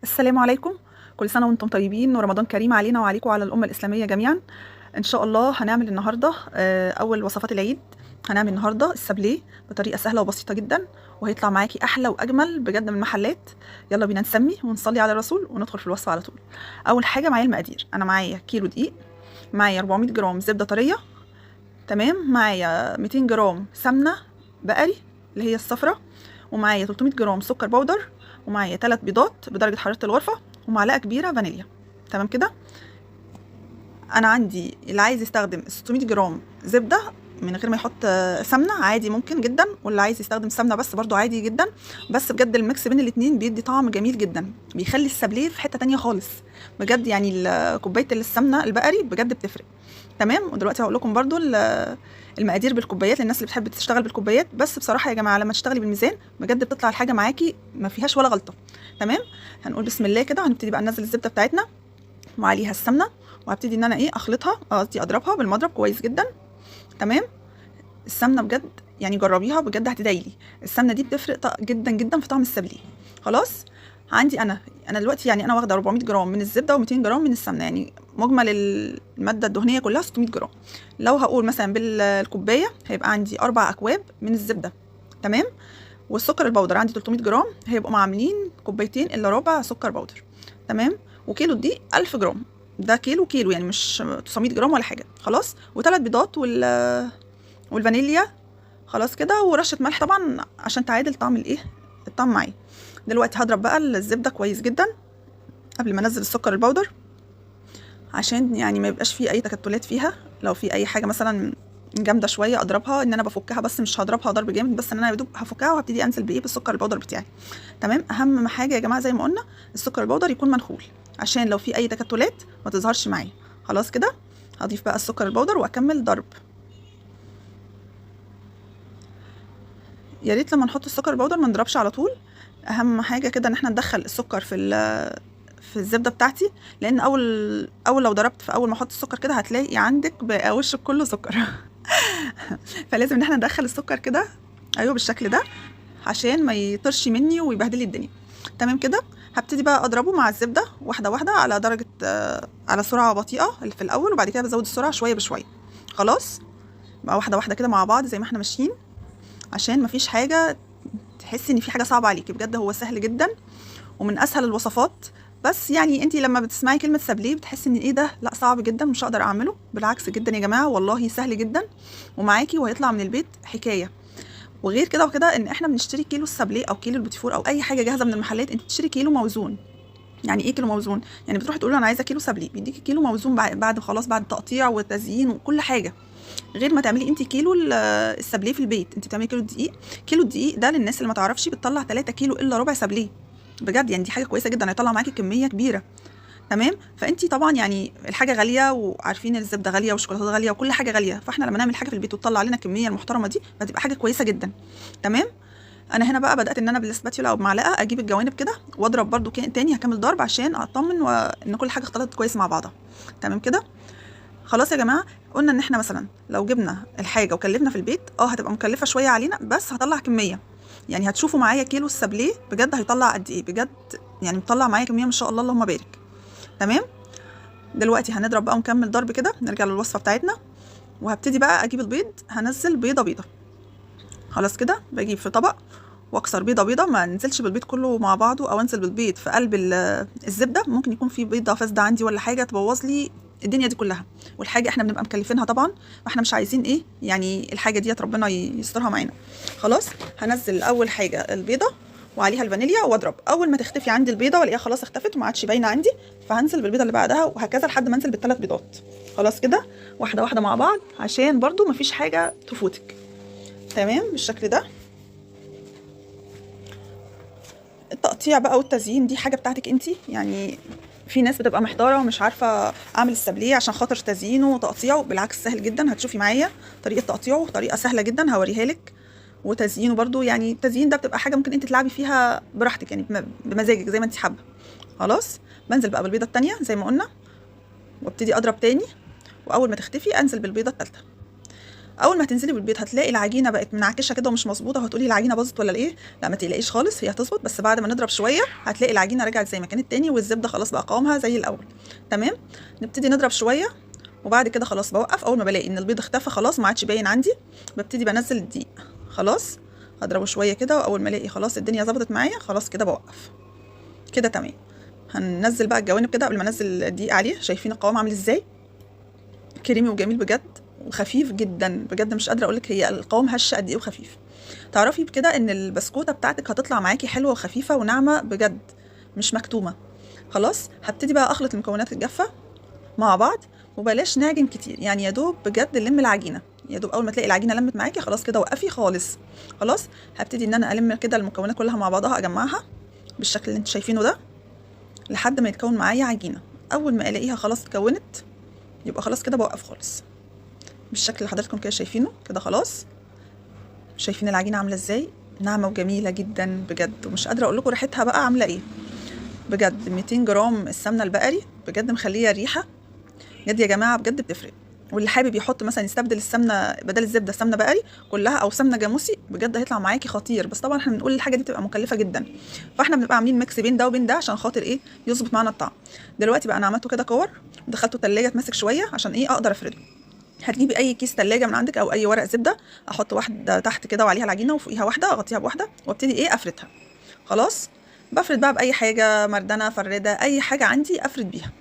السلام عليكم. كل سنة وانتم طيبين ورمضان كريم علينا وعليكم وعلى الأمة الإسلامية جميعا. إن شاء الله هنعمل النهاردة أول وصفات العيد. هنعمل النهاردة السابليه بطريقة سهلة وبسيطة جدا، وهيطلع معاكي أحلى وأجمل بجد من المحلات. يلا بينا نسمي ونصلي على الرسول وندخل في الوصفة على طول. أول حاجة معايا المقادير، أنا معايا كيلو دقيق، معايا 400 جرام زبدة طرية، تمام، معايا 200 جرام سمنة بقري اللي هي الصفرة، ومعايا 300 جرام سكر بودر، ومعايا 3 بيضات بدرجة حرارة الغرفة، ومعلقة كبيرة فانيليا. تمام كده. انا عندي اللي عايز يستخدم 600 جرام زبدة من غير ما يحط سمنة عادي ممكن جدا، واللي عايز يستخدم سمنة بس برضو عادي جدا. بس بجد الميكس بين الاتنين بيدي طعم جميل جدا، بيخلي السابليه في حتة تانية خالص بجد. يعني كوباية السمنة البقري بجد بتفرق. تمام. ودلوقتي هقول لكم برضو المقادير بالكوبايات للناس اللي بتحب تشتغل بالكوبايات. بس بصراحه يا جماعه لما تشتغلي بالميزان بجد بتطلع الحاجه معاكي ما فيهاش ولا غلطه. تمام. هنقول بسم الله كده، وهنبتدي بقى ننزل الزبده بتاعتنا وعليها السمنه، وهبتدي ان انا اخلطها، قصدي اضربها بالمضرب كويس جدا. تمام. السمنه بجد يعني جربيها بجد هتدعيلي، السمنه دي بتفرق جدا جدا في طعم السابليه. خلاص. عندي انا دلوقتي يعني انا واخده 400 جرام من الزبده و200 جرام من السمنه، يعني مجمل الماده الدهنيه كلها 600 جرام. لو هقول مثلا بالكوبايه هيبقى عندي 4 اكواب من الزبده. تمام. والسكر البودر عندي 300 جرام، هيبقوا عاملين كوبايتين الا ربع سكر بودر. تمام. وكيلو دي 1000 جرام، ده كيلو يعني مش 900 جرام ولا حاجه. خلاص. وثلاث بيضات والفانيليا. خلاص كده. ورشه ملح طبعا عشان تعادل طعم الطعم معايا. دلوقتي هضرب بقى الزبده كويس جدا قبل ما انزل السكر البودر، عشان يعني ما يبقاش فيه اي تكتلات فيها. لو في اي حاجه مثلا جامده شويه اضربها، ان انا بفكها بس مش هضربها ضرب جامد، بس ان انا يا دوب هفكها وهبتدي انزل بالسكر البودر بتاعي. تمام. اهم حاجه يا جماعه زي ما قلنا السكر البودر يكون منخول، عشان لو في اي تكتلات ما تظهرش معايا. خلاص كده. هضيف بقى السكر البودر واكمل ضرب. يا ريت لما نحط السكر البودر ما نضربش على طول. اهم حاجه كده ان احنا ندخل السكر في الزبده بتاعتي، لان لو ضربت في اول ما احط السكر كده هتلاقي عندك بقى وشك كله سكر. فلازم ان احنا ندخل السكر كده، ايوه بالشكل ده، عشان ما يطرش مني ويبهدل لي الدنيا. تمام كده. هبتدي بقى اضربه مع الزبده واحده واحده على درجه على سرعه بطيئه في الاول، وبعد كده بزود السرعه شويه بشويه. خلاص. بقى واحده واحده كده مع بعض زي ما احنا ماشيين، عشان مفيش حاجه تحسي ان في حاجه صعبه عليكي. بجد هو سهل جدا ومن اسهل الوصفات. بس يعني انت لما بتسمعي كلمه سابليه بتحسي ان ايه ده، لا صعب جدا مش هقدر اعمله. بالعكس جدا يا جماعه، والله سهل جدا ومعاكي وهيطلع من البيت حكايه. وغير كده وكده ان احنا بنشتري كيلو السابليه او كيلو البوتيفور او اي حاجه جاهزه من المحلات، انت بتشتري كيلو موزون. يعني ايه كيلو موزون؟ يعني بتروحي تقولي له انا عايزه كيلو سابليه، بيديكي كيلو موزون بعد خلاص بعد تقطيع وتزيين وكل حاجه. غير ما تعملي انت كيلو السابليه في البيت، انت بتعملي كيلو دقيق. كيلو الدقيق ده للناس اللي ما تعرفش بتطلع 3 كيلو الا ربع سابليه. بجد يعني دي حاجه كويسه جدا، هيطلع معاكي كميه كبيره. تمام. فانت طبعا يعني الحاجه غاليه، وعارفين الزبده غاليه والشوكولاته غاليه وكل حاجه غاليه، فاحنا لما نعمل حاجه في البيت وتطلع لنا الكميه المحترمه دي هتبقى حاجه كويسه جدا. تمام. انا هنا بقى بدات ان انا بالسباتيولا او بمعلقه اجيب الجوانب كده واضرب برده تاني، هكمل ضرب عشان اطمن وان كل حاجه اختلطت كويس مع بعضها. تمام كده. خلاص يا جماعه. قلنا ان احنا مثلا لو جبنا الحاجه وكلفنا في البيت هتبقى مكلفه شويه علينا، بس هطلع كميه. يعني هتشوفوا معايا كيلو السابليه بجد هيطلع قد ايه بجد، يعني مطلع معايا كميه ما شاء الله اللهم بارك. تمام. دلوقتي هنضرب بقى ونكمل ضرب كده، نرجع للوصفه بتاعتنا. وهبتدي بقى اجيب البيض، هنزل بيضه بيضه. خلاص كده. بجيب في طبق واكسر بيضه بيضه، ما انزلش بالبيض كله مع بعضه، او انزل بالبيض في قلب الزبده، ممكن يكون في بيضه فاسده عندي ولا حاجه تبوظ لي الدنيا دي كلها. والحاجه احنا بنبقى مكلفينها طبعا، فاحنا مش عايزين يعني الحاجه ديت ربنا يسترها معانا. خلاص. هنزل اول حاجه البيضه وعليها الفانيليا واضرب. اول ما تختفي عندي البيضه والاقيها خلاص اختفت وما عادش باينه عندي، فهنزل بالبيضه اللي بعدها وهكذا لحد ما انزل بالثلاث بيضات. خلاص كده. واحده واحده مع بعض عشان برضو مفيش حاجه تفوتك. تمام بالشكل ده. التقطيع بقى والتزيين دي حاجه بتاعتك انتي، يعني في ناس بتبقى محتاره ومش عارفه اعمل السابليه عشان خاطر تزيينه وتقطيعه. بالعكس سهل جدا، هتشوفي معايا طريقه تقطيعه طريقه سهله جدا هوريها لك. وتزيينه برضو، يعني التزيين ده بتبقى حاجه ممكن انت تلعبي فيها براحتك، يعني بمزاجك زي ما انت حابه. خلاص. بنزل بقى بالبيضه الثانيه زي ما قلنا، وابتدي اضرب تاني، واول ما تختفي انزل بالبيضه الثالثه. اول ما هتنزلي بالبيض هتلاقي العجينه بقت منعكشه كده ومش مظبوطه، وهتقولي العجينه باظت ولا ايه؟ لا ما تقلقيش خالص، هي هتظبط، بس بعد ما نضرب شويه هتلاقي العجينه رجعت زي ما كانت تاني، والزبده خلاص بقى قوامها زي الاول. تمام. نبتدي نضرب شويه، وبعد كده خلاص بوقف. اول ما بلاقي ان البيض اختفى خلاص ما عادش باين عندي، ببتدي بنزل الدقيق. خلاص هضربه شويه كده، واول ما الاقي خلاص الدنيا ظبطت معايا خلاص كده بوقف. كده تمام. هننزل بقى الجوانب كده قبل ما انزل الدقيق عليه. شايفين القوام عامل ازاي؟ كريمي وجميل بجد، وخفيف جدا بجد، مش قادره اقول لك هي القوام هش قد ايه وخفيف. تعرفي بكده ان البسكوته بتاعتك هتطلع معاكي حلوه وخفيفه وناعمه بجد، مش مكتومه. خلاص هبتدي بقى اخلط المكونات الجافه مع بعض، وبلاش نعجن كتير، يعني يا دوب بجد نلم العجينه، يا دوب اول ما تلاقي العجينه لمت معاكي خلاص كده وقفي خالص. خلاص هبتدي ان انا الم كده المكونات كلها مع بعضها، اجمعها بالشكل اللي انتوا شايفينه ده لحد ما يتكون معايا عجينه. اول ما الاقيها خلاص اتكونت يبقى خلاص كده بوقف خالص، بالشكل اللي حضراتكم كده شايفينه كده. خلاص شايفين العجينه عامله ازاي؟ ناعمه وجميله جدا بجد، ومش قادره اقول لكم ريحتها بقى عامله ايه بجد. 200 جرام السمنه البقري بجد مخليه ريحه بجد يا جماعه، بجد بتفرق. واللي حابب يحط مثلا يستبدل السمنه بدل الزبده سمنه بقري كلها او سمنه جاموسي بجد هيطلع معاكي خطير، بس طبعا احنا بنقول الحاجه دي بتبقى مكلفه جدا، فاحنا بنبقى عاملين ميكس بين ده وبين ده عشان خاطر ايه؟ يظبط معانا الطعم. دلوقتي بقى انا عملته كده كور ودخلته تلاجة تمسك شويه عشان ايه؟ اقدر افرده. هتجيبي اي كيس تلاجة من عندك او اي ورق زبده، احط واحده تحت كده وعليها العجينه وفوقيها واحده، اغطيها بواحده وابتدي ايه؟ افردها. خلاص بفرد بقى باي حاجه، مردنه، فرده، اي حاجه عندي افرد بيها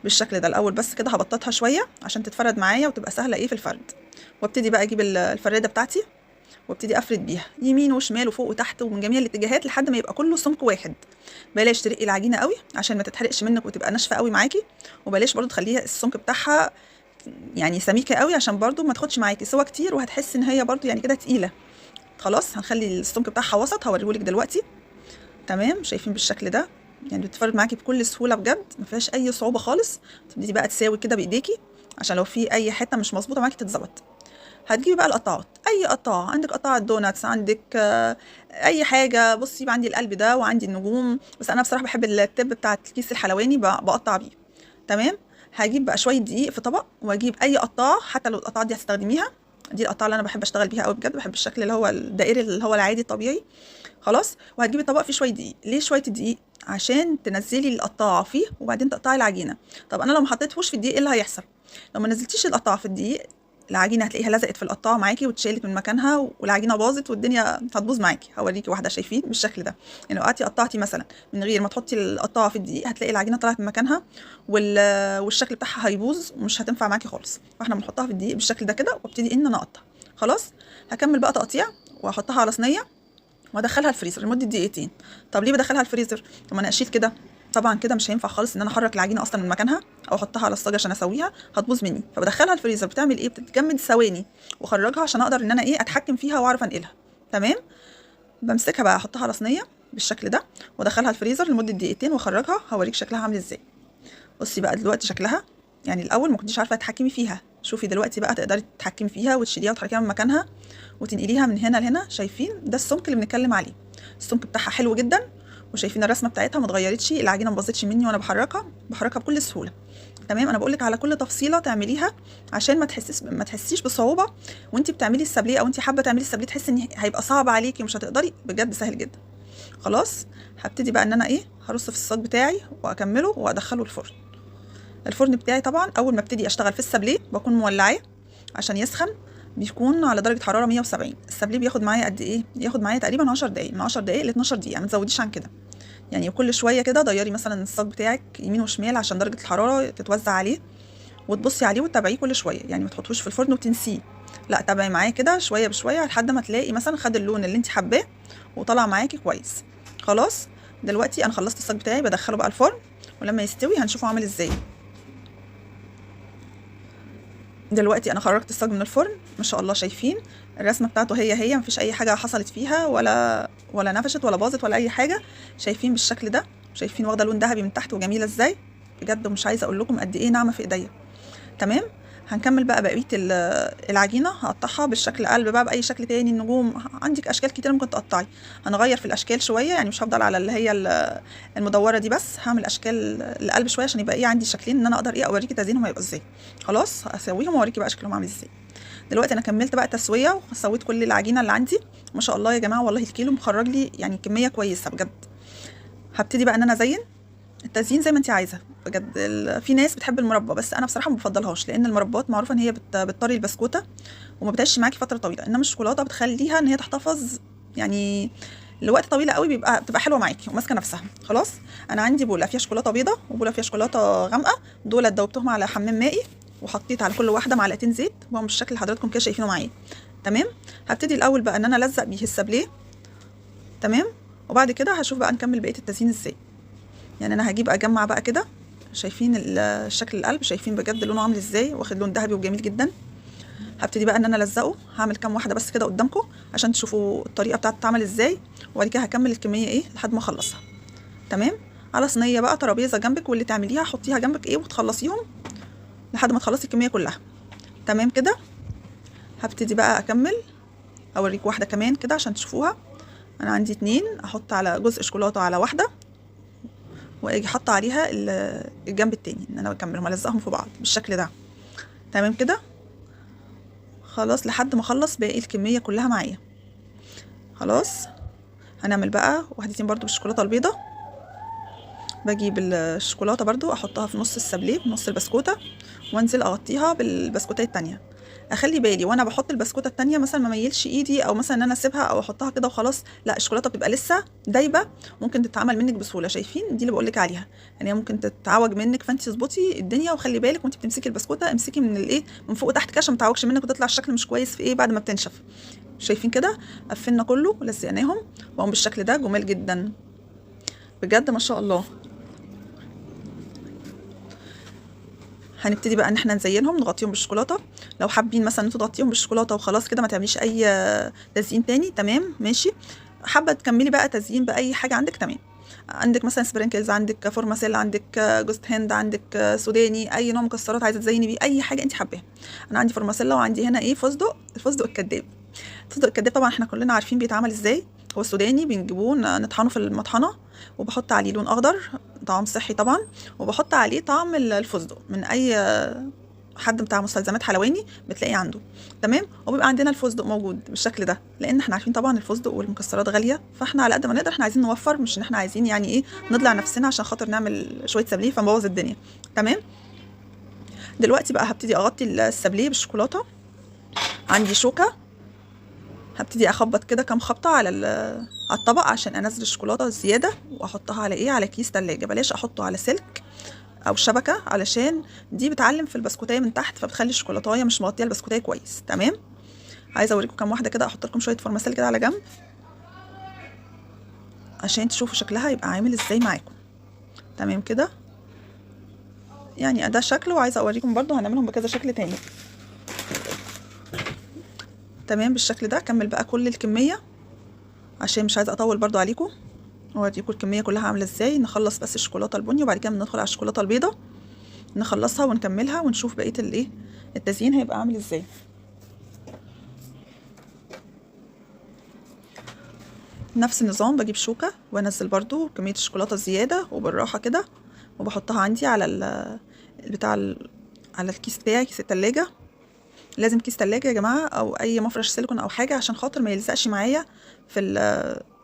بالشكل ده. الاول بس كده هبططها شويه عشان تتفرد معايا وتبقى سهله ايه في الفرد، وابتدي بقى اجيب الفراده بتاعتي وابتدي افرد بيها يمين وشمال وفوق وتحت ومن جميع الاتجاهات لحد ما يبقى كله سمك واحد. بلاش ترقي العجينه قوي عشان ما تتحرقش منك وتبقى ناشفه قوي معاكي، وبلاش برضو تخليها السمك بتاعها يعني سميكه قوي عشان برضو ما تاخدش معاكي سوا كتير وهتحس ان هي برضو يعني كده تقيله. خلاص هنخلي السمك بتاعها وسط، هوريهولك دلوقتي. تمام. شايفين بالشكل ده؟ يعني بتتفرد معاكي بكل سهوله بجد، ما فيهاش اي صعوبه خالص. تبتدي بقى تساوي كده بايديكي عشان لو في اي حته مش مظبوطه معاكي تتظبط. هتجيبي بقى القطاعات، اي قطاعه عندك، قطاعه دوناتس عندك، اي حاجه. بصي يبقى عندي القلب ده وعندي النجوم، بس انا بصراحه بحب التب بتاع الكيس الحلواني بقطع بيه. تمام. هجيب بقى شويه دقيق في طبق، واجيب اي قطاعه حتى لو القطاعات دي هتستخدميها، دي القطاعه اللي انا بحب اشتغل بيها قوي بجد، بحب الشكل اللي هو الدائري اللي هو العادي الطبيعي. خلاص. وهتجيبي طبق فيه شويه دقيق. ليه شويه الدقيق؟ عشان تنزلي القطاعه فيه وبعدين تقطعي العجينه. طب انا لو ما حطيتهوش في الدقيق ايه اللي هيحصل؟ لو ما نزلتيش القطاعه في الدقيق العجينه هتلاقيها لزقت في القطاعه معاكي واتشالت من مكانها والعجينه باظت والدنيا هتبوظ معاكي. هوريكي واحده. شايفين بالشكل ده؟ يعني لو قطعتي مثلا من غير ما تحطي القطاعه في الدقيق هتلاقي العجينه طلعت من مكانها والشكل بتاعها هيبوظ ومش هتنفع معاكي خالص. فاحنا بنحطها في الدقيق بالشكل ده كده وابتدي ان انا اقطع. خلاص. هكمل بقى تقطيع واحطها على صينيه وادخلها الفريزر لمده دقيقتين. طب ليه بدخلها الفريزر؟ طب ما انا اشيل كده طبعا كده مش هينفع خالص ان انا احرك العجينه اصلا من مكانها او احطها على الصاج عشان اسويها، هتبوظ مني. فبدخلها الفريزر بتعمل ايه؟ بتتجمد ثواني واخرجها عشان اقدر ان انا ايه؟ اتحكم فيها واعرف انقلها. تمام. بمسكها بقى احطها على صينيه بالشكل ده وادخلها الفريزر لمده دقيقتين واخرجها. هوريك شكلها عامل ازاي. بصي بقى دلوقتي شكلها، يعني الاول ما كنتيش عارفه تتحكمي فيها، شوفي دلوقتي بقى تقدري تتحكمي فيها وتشيليها وتحركيها من مكانها وتنقليها من هنا لهنا. شايفين ده السمك اللي بنتكلم عليه؟ السمك بتاعها حلو جدا، وشايفين الرسمه بتاعتها ما اتغيرتش، العجينه ما باظتش مني وانا بحركها بكل سهوله. تمام. انا بقول لك على كل تفصيله تعمليها عشان ما تحسيش بصعوبه وانت بتعملي السابليه، او انت حابه تعملي السابليه تحسي ان هيبقى صعب عليكي ومش هتقدري، بجد سهل جدا. خلاص. هبتدي بقى ان انا ايه؟ هرص في الصاج بتاعي واكمله وادخله الفرن. الفرن بتاعي طبعا اول ما ابتدي اشتغل في السابليه بكون مولعاه عشان يسخن، بيكون على درجه حراره 170. السابليه بياخد معايا قد ايه؟ ياخد معايا تقريبا 10 دقائق، من 10 دقائق ل 12 دقيقه، ما تزوديش عن كده. يعني كل شويه كده ديري مثلا الصاج بتاعك يمين وشمال عشان درجه الحراره تتوزع عليه، وتبصي عليه وتتابعيه كل شويه، يعني ما تحطوش في الفرن وتنسيه، لا تابعي معاه كده شويه بشويه لحد ما تلاقي مثلا خد اللون اللي انت حباه وطلع معاكي كويس. خلاص. دلوقتي انا خلصت الصاج بتاعي، بدخله بقى الفرن ولما يستوي هنشوفه عامل ازاي. دلوقتي انا خرجت الصاج من الفرن، ما شاء الله شايفين الرسمه بتاعته هي مفيش اي حاجه حصلت فيها ولا نفشت ولا باظت ولا اي حاجه. شايفين بالشكل ده؟ شايفين واخده لون ذهبي من تحت وجميله ازاي بجد، مش عايزه اقول لكم قد ايه ناعمه في ايديا. تمام. هنكمل بقى بقيه العجينه، هقطعها بالشكل قلب بقى باي شكل تاني، النجوم، عندك اشكال كتير ممكن تقطعي. هنغير في الاشكال شويه، يعني مش هفضل على اللي هي المدوره دي بس، هعمل اشكال القلب شويه عشان يبقى ايه عندي شكلين ان انا اقدر ايه اوريكي تزيينهم هيبقى ازاي. خلاص. هسويهم واوريكي بقى شكلهم عامل ازاي. دلوقتي انا كملت بقى تسويه وسويت كل العجينه اللي عندي. ما شاء الله يا جماعه، والله الكيلو مخرج لي يعني كميه كويسه بجد. هبتدي بقى ان انا ازين. التزيين زي ما انت عايزه بجد. في ناس بتحب المربى، بس انا بصراحه ما بفضلهاش، لان المربات معروفه ان هي بتطري البسكوته وما بتعيش معاكي فتره طويله، انما الشوكولاته بتخليها ان هي تحتفظ يعني لوقت طويل قوي، بتبقى حلوه معاكي وماسكه نفسها. خلاص، انا عندي بوله فيها شوكولاته بيضه وبوله فيها شوكولاته غامقه، دول دوبتهم على حمام مائي وحطيت على كل واحده معلقتين زيت، وهو بالشكل اللي حضراتكم كده شايفينه معايا. تمام. هبتدي الاول بقى ان انا الزق بيه السابليه. تمام. وبعد كده هشوف بقى نكمل بقيه التزيين ازاي. يعني انا هجيب اجمع بقى كده، شايفين الشكل القلب، شايفين بجد لونه عامل ازاي، واخد لون ذهبي وجميل جدا. هبتدي بقى ان انا الزقه، هعمل كام واحده بس كده قدامكم عشان تشوفوا الطريقه بتاعته بتتعمل ازاي، وبعد كده هكمل الكميه ايه لحد ما اخلصها. تمام. على صينيه بقى ترابيزه جنبك، واللي تعمليها حطيها جنبك ايه وتخلصيهم لحد ما تخلصي الكميه كلها. تمام كده. هبتدي بقى اكمل، اوريك واحده كمان كده عشان تشوفوها. انا عندي 2، احط على جزء شوكولاته على واحده، واجي حاطه عليها الجنب التاني، ان انا بكملهم الزقهم في بعض بالشكل ده. تمام كده. خلاص لحد ما اخلص باقي الكميه كلها معايا. خلاص. هنعمل بقى واحدتين برضو بالشوكولاته البيضه. بجيب الشوكولاته برضو احطها في نص السابليه، في نص البسكوته، وانزل اغطيها بالبسكوته التانيه. اخلي بالي وانا بحط البسكوته التانيه مثلا ما ميلش ايدي، او مثلا ان انا اسيبها او احطها كده وخلاص، لا، الشوكولاته بتبقى لسه دايبه، ممكن تتعمل منك بسهوله. شايفين دي اللي بقولك عليها، يعني هي ممكن تتعوج منك، فانت تظبطي الدنيا وخلي بالك وانت بتمسكي البسكوته، امسكي من الايه، من فوق وتحت كده عشان ما تعوجش منك وتطلع الشكل مش كويس في ايه بعد ما بتنشف. شايفين كده، قفلنا كله ولزقناهم وهم بالشكل ده جمال جدا بجد ما شاء الله. هنبتدي بقى ان احنا نزينهم، نغطيهم بالشوكولاته. لو حابين مثلا انتوا تغطيهم بالشوكولاته وخلاص كده، ما تعمليش اي تزيين تاني، تمام ماشي. حابه تكملي بقى تزيين باي حاجه عندك، تمام. عندك مثلا سبرينكلز، عندك فورماسيل، عندك جوز هند، عندك سوداني، اي نوع مكسرات عايزه تزيني بيه اي حاجه انت حباها. انا عندي فورماسيلا، وعندي هنا ايه، فستق، الفستق الكداب. الفستق الكداب طبعا احنا كلنا عارفين بيتعمل ازاي. هو السوداني بنجيبوه نطحنه في المطحنه، وبحط عليه لون اخضر، طعم صحي طبعا، وبحط عليه طعم الفستق من اي حد بتاع مستلزمات حلواني بتلاقيه عنده. تمام. وبيبقى عندنا الفستق موجود بالشكل ده، لان احنا عارفين طبعا الفستق والمكسرات غاليه، فاحنا على قد ما نقدر احنا عايزين نوفر، مش ان احنا عايزين يعني ايه نضلع نفسنا عشان خاطر نعمل شويه سابليه فنبوظ الدنيا. تمام. دلوقتي بقى هبتدي اغطي السابليه بالشوكولاته. عندي شوكه، هبتدي اخبط كده كام خبطه على الطبق عشان انزل الشوكولاته الزياده، واحطها على ايه، على كيس تلاجة. بلاش احطه على سلك او شبكه، علشان دي بتعلم في البسكوتيه من تحت، فبتخلي الشوكولاتايه مش مغطيه البسكوتيه كويس. تمام. عايزه اوريكم كام واحده كده، احط لكم شويه فورماسيل كده على جنب عشان تشوفوا شكلها يبقى عامل ازاي معاكم. تمام كده. يعني ده شكله، وعايزه اوريكم برضو هنعملهم بكذا شكل تاني. تمام بالشكل ده. اكمل بقى كل الكميه عشان مش عايزه اطول برضو عليكم، اوريكم الكميه كلها عامله ازاي. نخلص بس الشوكولاته البني، وبعد كده ندخل على الشوكولاته البيضاء، نخلصها ونكملها ونشوف بقيه الايه التزيين هيبقى عامل ازاي. نفس النظام، بجيب شوكه وانزل برضو كميه الشوكولاته الزياده، وبالراحه كده، وبحطها عندي على على الكيس بتاعي، كيس التلاجة. لازم كيس تلاجة يا جماعه، او اي مفرش سيليكون او حاجه، عشان خاطر ما يلزقش معايا في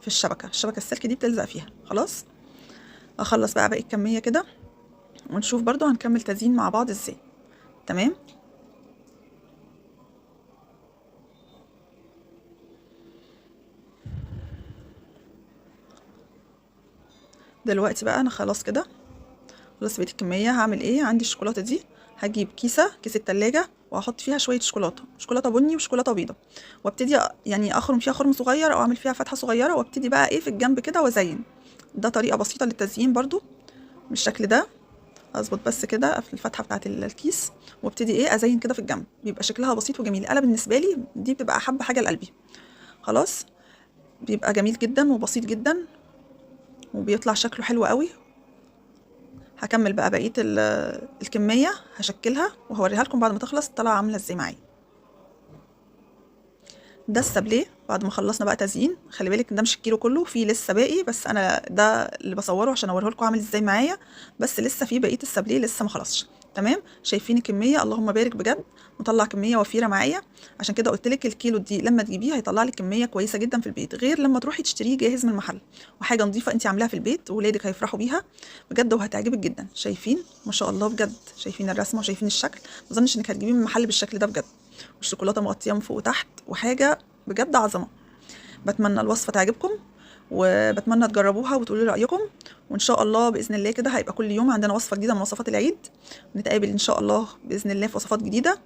الشبكه السلك دي بتلزق فيها. خلاص. اخلص بقى باقي الكميه كده، ونشوف برضو هنكمل تزيين مع بعض ازاي. تمام. دلوقتي بقى انا خلاص كده خلاص بقيت الكميه. هعمل ايه، عندي الشوكولاته دي، هجيب كيس التلاجة واحط فيها شويه شوكولاته بني وشوكولاته بيضه، وابتدي يعني اخرم فيها خرم صغير او اعمل فيها فتحه صغيره، وابتدي بقى ايه في الجنب كده وازين. ده طريقه بسيطه للتزيين برضو بالشكل ده. اظبط بس كده في الفتحه بتاعه الكيس، وابتدي ايه ازين كده في الجنب، بيبقى شكلها بسيط وجميل. انا بالنسبه لي دي بتبقى احب حاجه لقلبي. خلاص. بيبقى جميل جدا وبسيط جدا، وبيطلع شكله حلو قوي. هكمل بقى بقيه الكميه، هشكلها وهوريها لكم بعد ما تخلص طالعه عامله ازاي معايا. ده السابليه بعد ما خلصنا بقى تزيين. خلي بالك ده مش الكيلو كله، فيه لسه باقي، بس انا ده اللي بصوره عشان اوريه لكم عامل ازاي معايا، بس لسه فيه بقيه السابليه لسه ما خلصش. تمام. شايفين الكميه؟ اللهم بارك بجد، مطلع كميه وفيره معايا. عشان كده قلت لك الكيلو دي لما تجيبيه هيطلع لك كميه كويسه جدا في البيت، غير لما تروحي تشتريه جاهز من المحل. وحاجه نظيفه انت عاملاها في البيت، وولادك هيفرحوا بيها بجد وهتعجبك جدا. شايفين ما شاء الله بجد؟ شايفين الرسمه وشايفين الشكل؟ ما اظنش انك هتجيبيه من المحل بالشكل ده بجد. والشوكولاته مغطيه من فوق وتحت، وحاجه بجد عظمه. بتمنى الوصفه تعجبكم، وبتمنى تجربوها وتقولوا لي رايكم. وان شاء الله باذن الله كده هيبقى كل يوم عندنا وصفه جديده من وصفات العيد. نتقابل ان شاء الله باذن الله في وصفات جديده.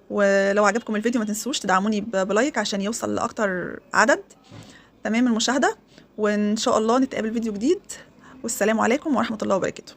ولو عجبكم الفيديو ما تنسوش تدعموني بلايك عشان يوصل لاكتر عدد تمام المشاهده. وان شاء الله نتقابل فيديو جديد، والسلام عليكم ورحمه الله وبركاته.